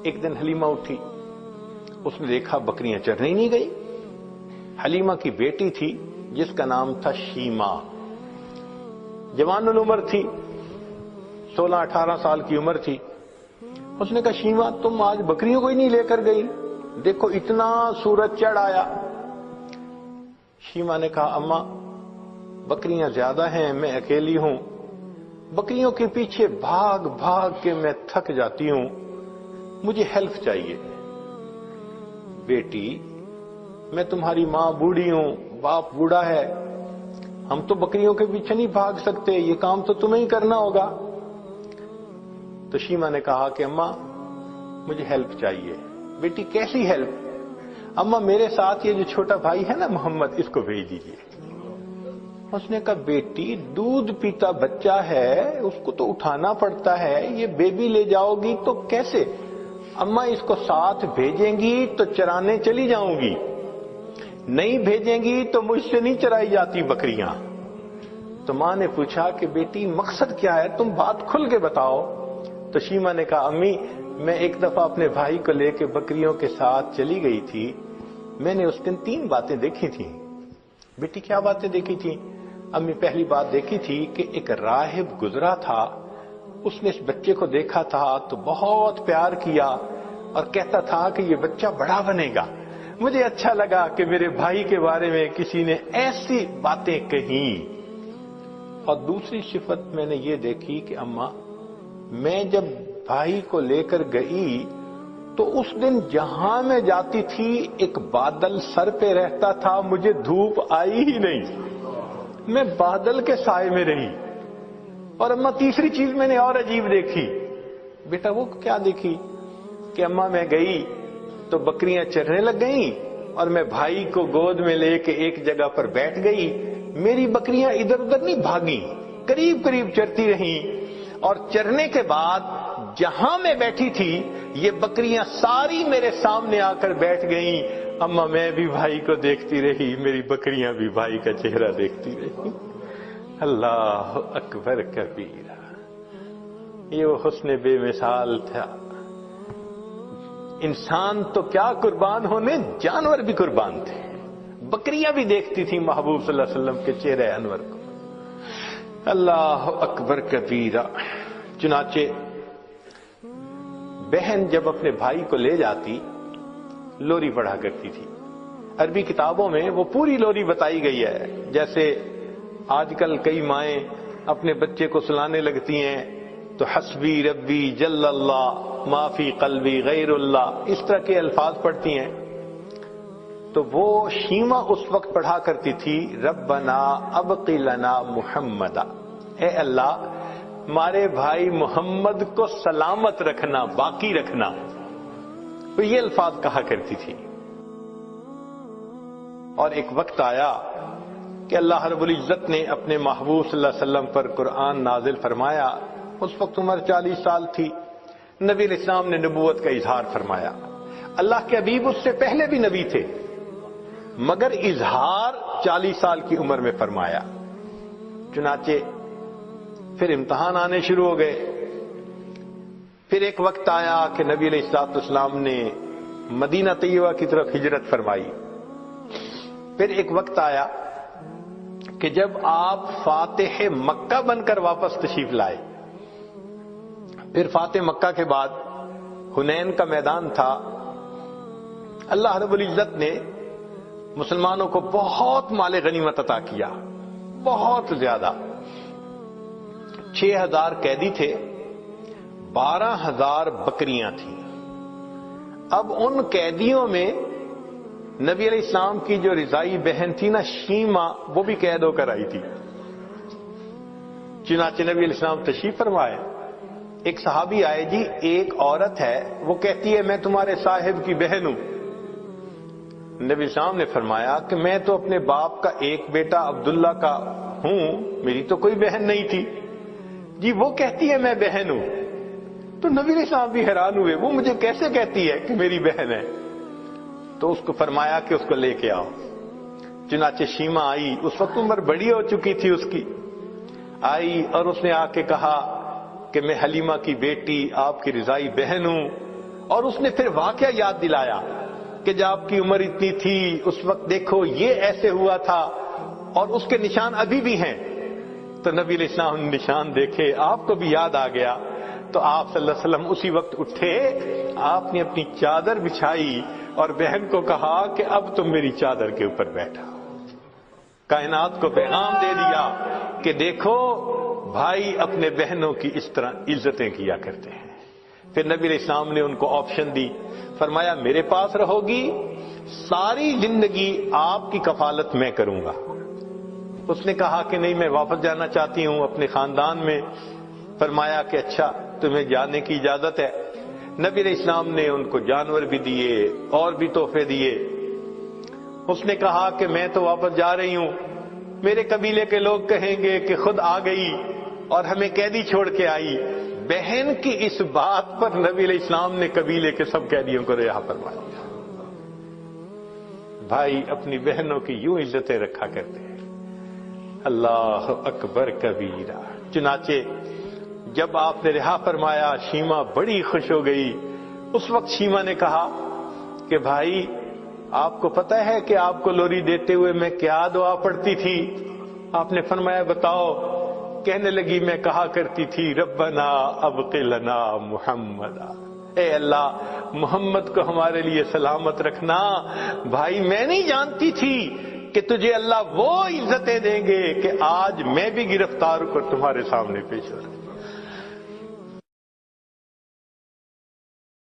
ایک دن حلیمہ اٹھی، اس نے دیکھا بکریاں چرنے ہی نہیں گئی۔ حلیمہ کی بیٹی تھی جس کا نام تھا شیمہ، جوان العمر تھی، 16-18 سال کی عمر تھی۔ اس نے کہا شیمہ تم آج بکریوں کو ہی نہیں لے کر گئی، دیکھو اتنا سورج چڑھ آیا۔ شیمہ نے کہا اماں بکریاں زیادہ ہیں، میں اکیلی ہوں، بکریوں کے پیچھے بھاگ بھاگ کے میں تھک جاتی ہوں، مجھے ہیلپ چاہیے۔ بیٹی میں تمہاری ماں بوڑھی ہوں، باپ بوڑھا ہے، ہم تو بکریوں کے پیچھے نہیں بھاگ سکتے، یہ کام تو تمہیں ہی کرنا ہوگا۔ تو شیمہ نے کہا کہ اماں مجھے ہیلپ چاہیے۔ بیٹی کیسی ہیلپ؟ اماں میرے ساتھ یہ جو چھوٹا بھائی ہے نا محمد، اس کو بھیج دیجیے۔ اس نے کہا بیٹی دودھ پیتا بچہ ہے، اس کو تو اٹھانا پڑتا ہے، یہ بیبی لے جاؤ گی تو کیسے؟ اماں اس کو ساتھ بھیجیں گی تو چرانے چلی جاؤں گی، نہیں بھیجیں گی تو مجھ سے نہیں چرائی جاتی بکریاں۔ تو ماں نے پوچھا کہ بیٹی مقصد کیا ہے، تم بات کھل کے بتاؤ۔ تو شیمہ نے کہا امی میں ایک دفعہ اپنے بھائی کو لے کے بکریوں کے ساتھ چلی گئی تھی، میں نے اس دن 3 باتیں دیکھی تھیں۔ بیٹی کیا باتیں دیکھی تھیں؟ امی پہلی بات دیکھی تھی کہ ایک راہب گزرا تھا، اس نے اس بچے کو دیکھا تھا تو بہت پیار کیا اور کہتا تھا کہ یہ بچہ بڑا بنے گا۔ مجھے اچھا لگا کہ میرے بھائی کے بارے میں کسی نے ایسی باتیں کہیں۔ اور دوسری صفت میں نے یہ دیکھی کہ اماں میں جب بھائی کو لے کر گئی تو اس دن جہاں میں جاتی تھی ایک بادل سر پہ رہتا تھا، مجھے دھوپ آئی ہی نہیں، میں بادل کے سائے میں رہی۔ اور اماں تیسری چیز میں نے اور عجیب دیکھی۔ بیٹا وہ کیا دیکھی؟ کہ اماں میں گئی تو بکریاں چرنے لگ گئیں اور میں بھائی کو گود میں لے کے ایک جگہ پر بیٹھ گئی، میری بکریاں ادھر ادھر نہیں بھاگیں، قریب قریب چرتی رہیں، اور چرنے کے بعد جہاں میں بیٹھی تھی یہ بکریاں ساری میرے سامنے آ کر بیٹھ گئیں۔ اماں میں بھی بھائی کو دیکھتی رہی، میری بکریاں بھی بھائی کا چہرہ دیکھتی رہی۔ اللہ اکبر کبیرہ، یہ وہ حسن بے مثال تھا۔ انسان تو کیا قربان ہونے، جانور بھی قربان تھے، بکریاں بھی دیکھتی تھی محبوب صلی اللہ علیہ وسلم کے چہرے انور کو۔ اللہ اکبر کبیرہ۔ چنانچہ بہن جب اپنے بھائی کو لے جاتی لوری پڑھا کرتی تھی، عربی کتابوں میں وہ پوری لوری بتائی گئی ہے، جیسے آج کل کئی مائیں اپنے بچے کو سلانے لگتی ہیں تو حسبی ربی جل اللہ ما فی قلبی غیر اللہ، اس طرح کے الفاظ پڑھتی ہیں۔ تو وہ شیمہ اس وقت پڑھا کرتی تھی ربنا ابقی لنا محمدا، اے اللہ ہمارے بھائی محمد کو سلامت رکھنا، باقی رکھنا، تو یہ الفاظ کہا کرتی تھی۔ اور ایک وقت آیا کہ اللہ رب العزت نے اپنے محبوب صلی اللہ علیہ وسلم پر قرآن نازل فرمایا، اس وقت عمر 40 سال تھی، نبی علیہ السلام نے نبوت کا اظہار فرمایا۔ اللہ کے حبیب اس سے پہلے بھی نبی تھے مگر اظہار 40 سال کی عمر میں فرمایا۔ چنانچہ پھر امتحان آنے شروع ہو گئے۔ پھر ایک وقت آیا کہ نبی علیہ الصلوۃ والسلام نے مدینہ طیبہ کی طرف ہجرت فرمائی۔ پھر ایک وقت آیا کہ جب آپ فاتح مکہ بن کر واپس تشریف لائے۔ پھر فاتح مکہ کے بعد حنین کا میدان تھا، اللہ رب العزت نے مسلمانوں کو بہت مال غنیمت عطا کیا، بہت زیادہ۔ 6000 قیدی تھے، 12000 بکریاں تھیں۔ اب ان قیدیوں میں نبی علیہ السلام کی جو رضائی بہن تھی نا شیمہ، وہ بھی قید ہو کر آئی تھی۔ چنانچہ نبی علیہ السلام تشریف فرمائے، ایک صحابی آئے، جی ایک عورت ہے وہ کہتی ہے میں تمہارے صاحب کی بہن ہوں۔ نبی السلام نے فرمایا کہ میں تو اپنے باپ کا ایک بیٹا عبداللہ کا ہوں، میری تو کوئی بہن نہیں تھی۔ جی وہ کہتی ہے میں بہن ہوں۔ تو نبی علیہ السلام بھی حیران ہوئے، وہ مجھے کیسے کہتی ہے کہ میری بہن ہے؟ تو اس کو فرمایا کہ اس کو لے کے آؤ۔ چنانچہ شیمہ آئی، اس وقت عمر بڑی ہو چکی تھی اس کی، آئی اور اس نے آ کے کہا کہ میں حلیمہ کی بیٹی آپ کی رضائی بہن ہوں، اور اس نے پھر واقعہ یاد دلایا کہ جب آپ کی عمر اتنی تھی اس وقت دیکھو یہ ایسے ہوا تھا اور اس کے نشان ابھی بھی ہیں. تو نبی علیہ السلام نے نشان دیکھے, آپ کو بھی یاد آ گیا. تو آپ صلی اللہ علیہ وسلم اسی وقت اٹھے, آپ نے اپنی چادر بچھائی اور بہن کو کہا کہ اب تم میری چادر کے اوپر بیٹھا. کائنات کو پیغام دے دیا کہ دیکھو بھائی اپنے بہنوں کی اس طرح عزتیں کیا کرتے ہیں. پھر نبی علیہ السلام نے ان کو آپشن دی, فرمایا میرے پاس رہو گی, ساری زندگی آپ کی کفالت میں کروں گا. اس نے کہا کہ نہیں, میں واپس جانا چاہتی ہوں اپنے خاندان میں. فرمایا کہ اچھا تمہیں جانے کی اجازت ہے. نبی علیہ السلام نے ان کو جانور بھی دیے اور بھی تحفے دیے. اس نے کہا کہ میں تو واپس جا رہی ہوں, میرے قبیلے کے لوگ کہیں گے کہ خود آ گئی اور ہمیں قیدی چھوڑ کے آئی. بہن کی اس بات پر نبی علیہ السلام نے قبیلے کے سب قیدیوں کو رہا فرما دیا. بھائی اپنی بہنوں کی یوں عزتیں رکھا کرتے ہیں. اللہ اکبر کبیرہ. چنانچہ جب آپ نے رہا فرمایا شیما بڑی خوش ہو گئی. اس وقت شیما نے کہا کہ بھائی آپ کو پتہ ہے کہ آپ کو لوری دیتے ہوئے میں کیا دعا پڑھتی تھی؟ آپ نے فرمایا بتاؤ. کہنے لگی میں کہا کرتی تھی ربنا ابق لنا محمدا, اے اللہ محمد کو ہمارے لیے سلامت رکھنا. بھائی میں نہیں جانتی تھی کہ تجھے اللہ وہ عزتیں دیں گے کہ آج میں بھی گرفتار ہو کر تمہارے سامنے پیش ہو رہا ہوں.